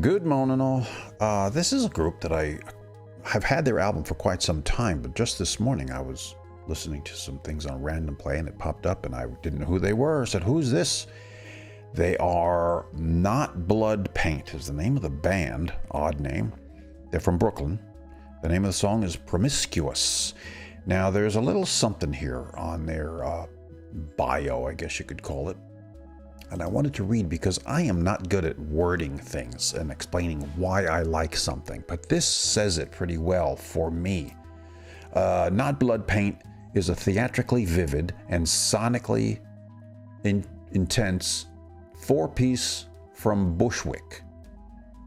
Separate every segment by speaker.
Speaker 1: Good morning, all. This is a group that I have had their album for quite some time, but just this morning I was listening to some things on Random Play and it popped up and I didn't know who they were. I said, who's this? They are Not Blood Paint is the name of the band. Odd name. They're from Brooklyn. The name of the song is Promiscuous. Now, there's a little something here on their bio, I guess you could call it. And I wanted to read because I am not good at wording things and explaining why I like something. But this says it pretty well for me. Not Blood Paint is a theatrically vivid and sonically intense four-piece from Bushwick.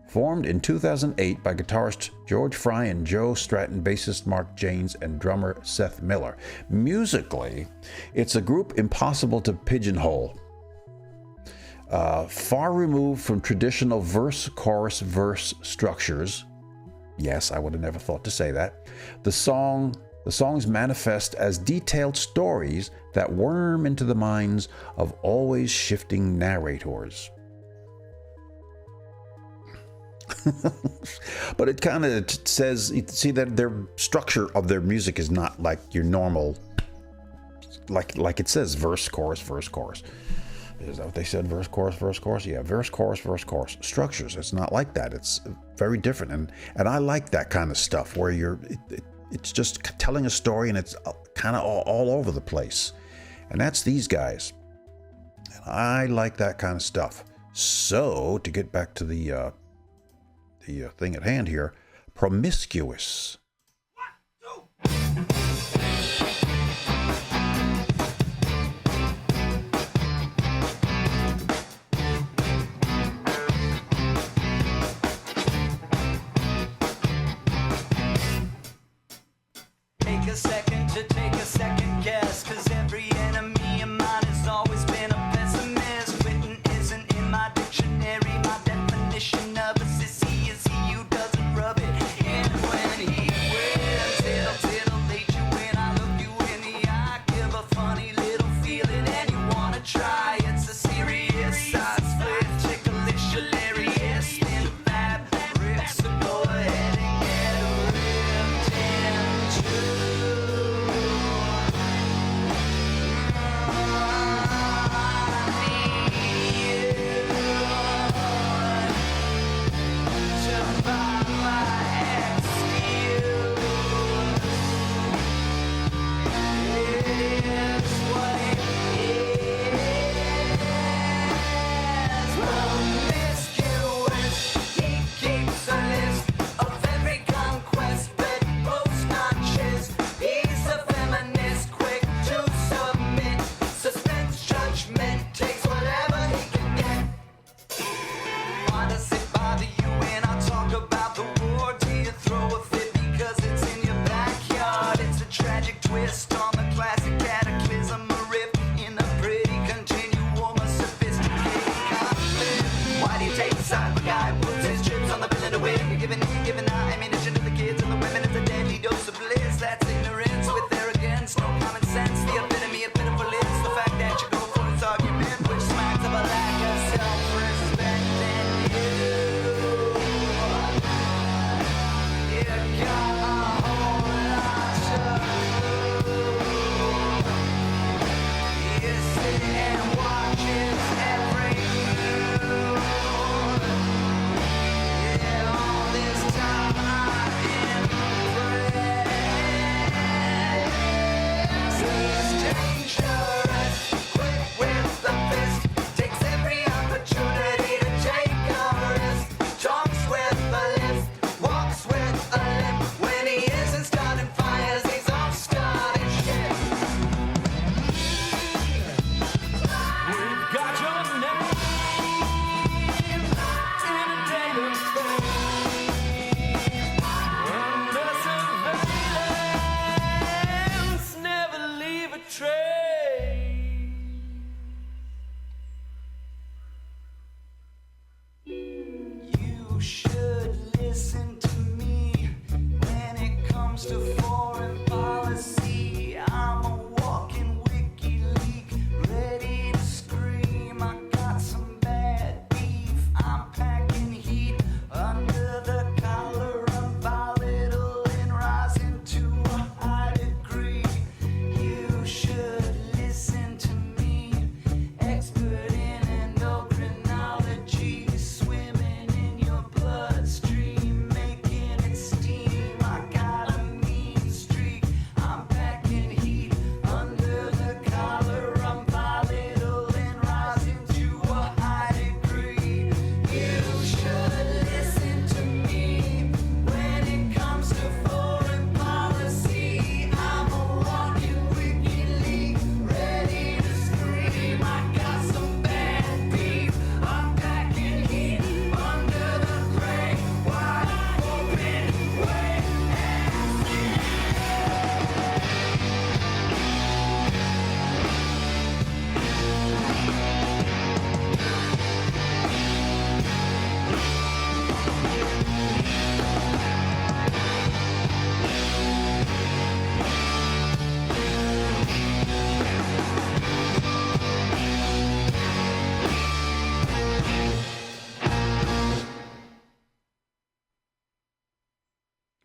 Speaker 1: Formed in 2008 by guitarist George Fry and Joe Stratton, bassist Mark Janes, and drummer Seth Miller. Musically, it's a group impossible to pigeonhole. Far removed from traditional verse-chorus-verse structures. Yes, I would have never thought to say that. The songs manifest as detailed stories that worm into the minds of always shifting narrators. But it kind of says, see that their structure of their music is not like your normal, like it says verse, chorus, verse, chorus. Is that what they said? Verse, chorus, verse, chorus? Yeah, verse, chorus, structures. It's not like that. It's very different. And I like that kind of stuff where it's just telling a story and it's kind of all over the place. And that's these guys. And I like that kind of stuff. So, to get back to the thing at hand here, Promiscuous.
Speaker 2: Take a second to take a second guess, 'cause every enemy of mine has always been a pessimist. Quitting isn't in my dictionary. My definition of a sissy is he who doesn't rub it in when he wins. It'll titillate you when I look you in the eye. Give a funny little feeling and you wanna try. It's a serious side split, ticklish, hilarious, thin fab rips. So go ahead and get ripped into. Ready to scream, I got some bad beef. I'm packing heat.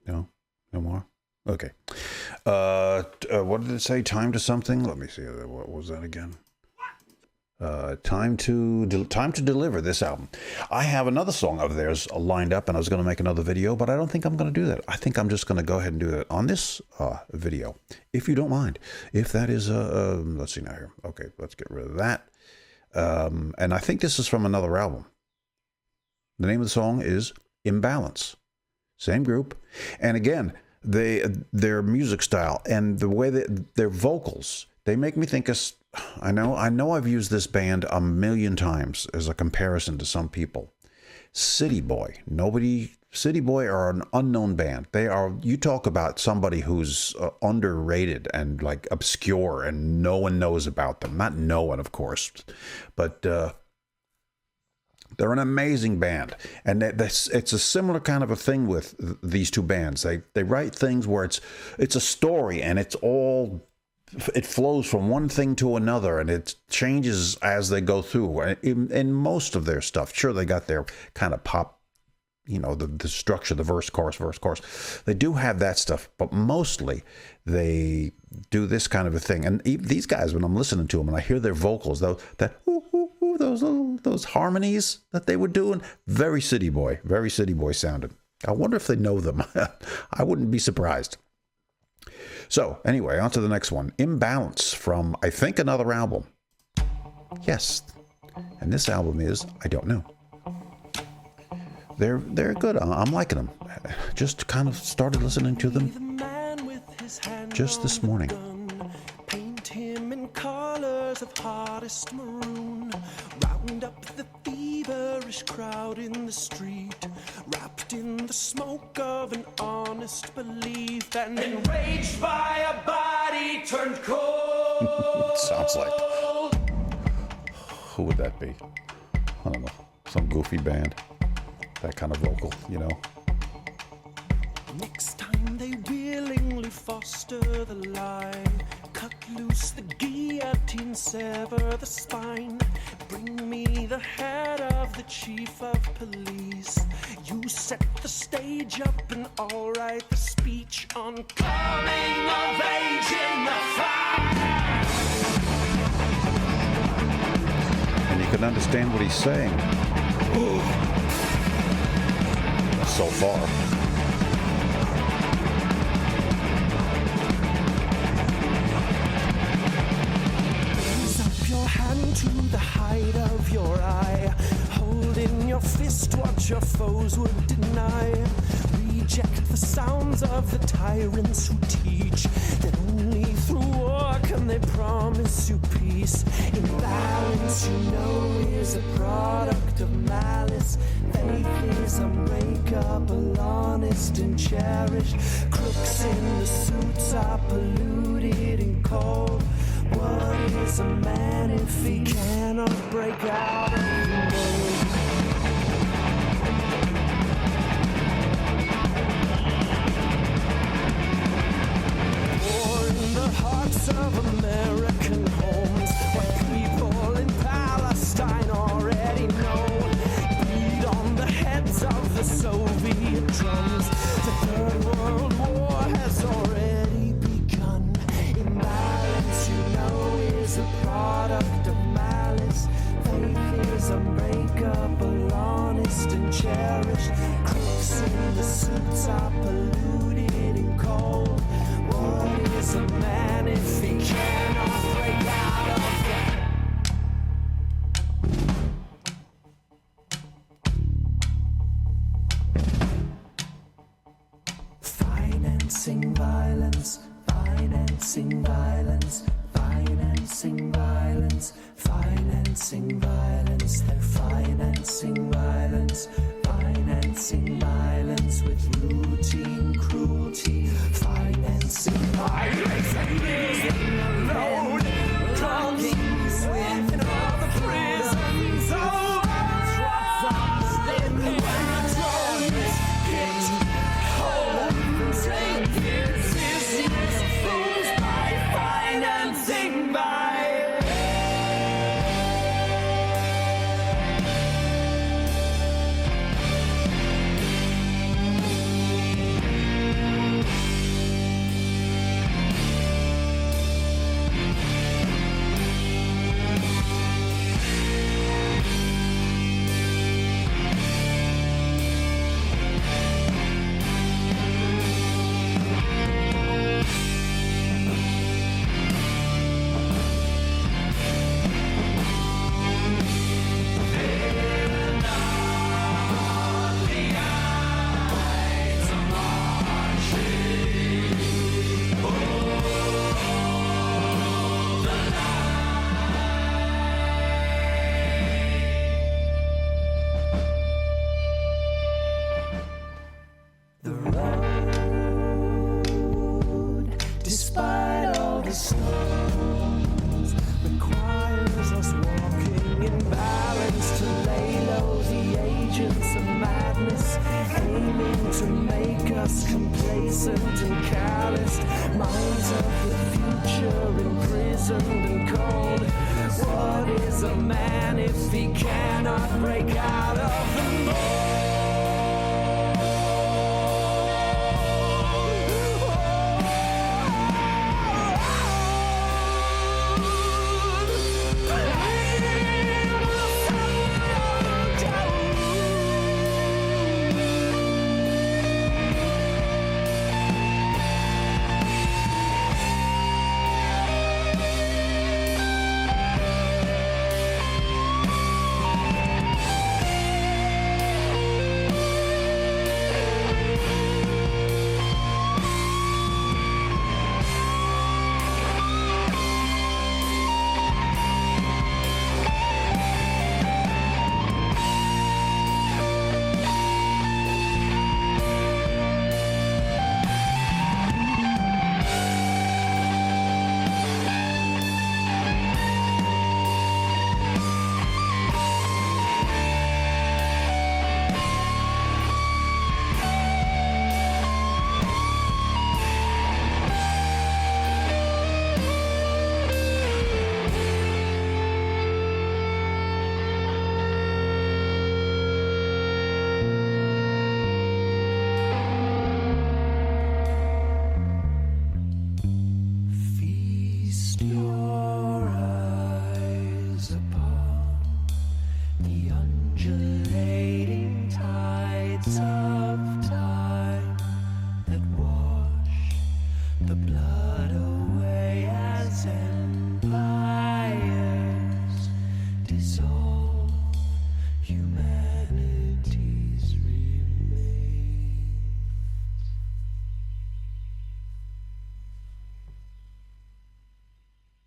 Speaker 1: No? No more? Okay. What did it say? Time to something? Let me see. What was that again? Time to deliver this album. I have another song of theirs lined up, and I was going to make another video, but I don't think I'm going to do that. I think I'm just going to go ahead and do that on this video, if you don't mind. If that is, let's see now here. Okay, let's get rid of that. And I think this is from another album. The name of the song is Imbalance. Same group. And again, their music style and the way that their vocals, they make me think of, I know I've used this band a million times as a comparison to some people. City Boy. City Boy are an unknown band. You talk about somebody who's underrated and like obscure and no one knows about them. Not no one, of course, but they're an amazing band. And it's a similar kind of a thing with these two bands. They write things where it's a story and it flows from one thing to another, and it changes as they go through. In most of their stuff, sure, they got their kind of pop, the structure, the verse, chorus. They do have that stuff, but mostly they do this kind of a thing. And these guys, when I'm listening to them and I hear their vocals, those harmonies that they were doing, very City Boy sounded. I wonder if they know them. I wouldn't be surprised. So, anyway, on to the next one. Imbalance from, I think, another album. Yes. And this album is, I don't know. They're good. I'm liking them. Just kind of started listening to them just this morning.
Speaker 3: Paint him in colors of hottest maroon. Round up the feverish crowd in the street, wrapped in the smoke of an honest belief, and enraged by a body turned cold.
Speaker 1: Sounds like. Who would that be? I don't know. Some goofy band. That kind of vocal,
Speaker 3: Next time they willingly foster the line, cut loose the guillotine, sever the spine. Bring me the head of the chief of police. You set the stage up and I'll write the speech on coming of age in the fire.
Speaker 1: And you can understand what he's saying. So far.
Speaker 3: Raise up your hand to the height of your eye. Hold in your fist what your foes would deny. Reject the sounds of the tyrants who teach that only through war can they promise you peace. Imbalance, is a product of malice. Faith is unbreakable, honest and cherished. Crooks in the suits are polluted and cold. What is a man if he cannot break out of the mold? War in the hearts of American homes. What people in Palestine already know. Beat on the heads of the Soviet drums. The Third World War has already begun. Imbalance, is a product of malice. Faith is unbreakable, honest and cherished. Crooks in the suits are polluted and cold. What is a man if he cannot break out of financing violence, financing violence, financing violence, financing violence. They're financing violence, financing violence with routine cruelty, financing violence. Leaving alone, talking with all the prisons overrun. Then when the drones hit home, take his fools by financing violence. aiming to make us complacent and calloused, minds of the future imprisoned and cold. What is a man if he cannot break out of the mold?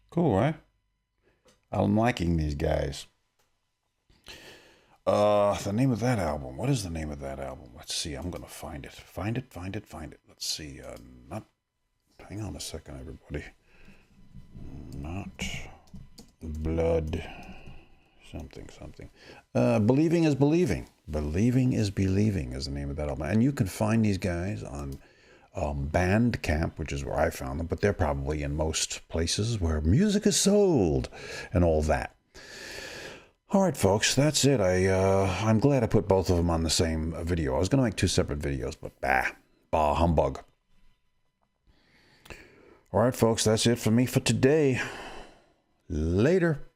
Speaker 1: Cool, right? I'm liking these guys. The name of that album. What is the name of that album? Let's see. I'm gonna find it. Find it. Let's see. Not. Hang on a second, everybody. Not blood. Something. Believing is believing. Believing is believing is the name of that album, and you can find these guys on Bandcamp, which is where I found them, but they're probably in most places where music is sold and all that. All right, folks, that's it. I'm glad I put both of them on the same video. I was going to make two separate videos, but bah humbug. All right, folks, that's it for me for today. Later.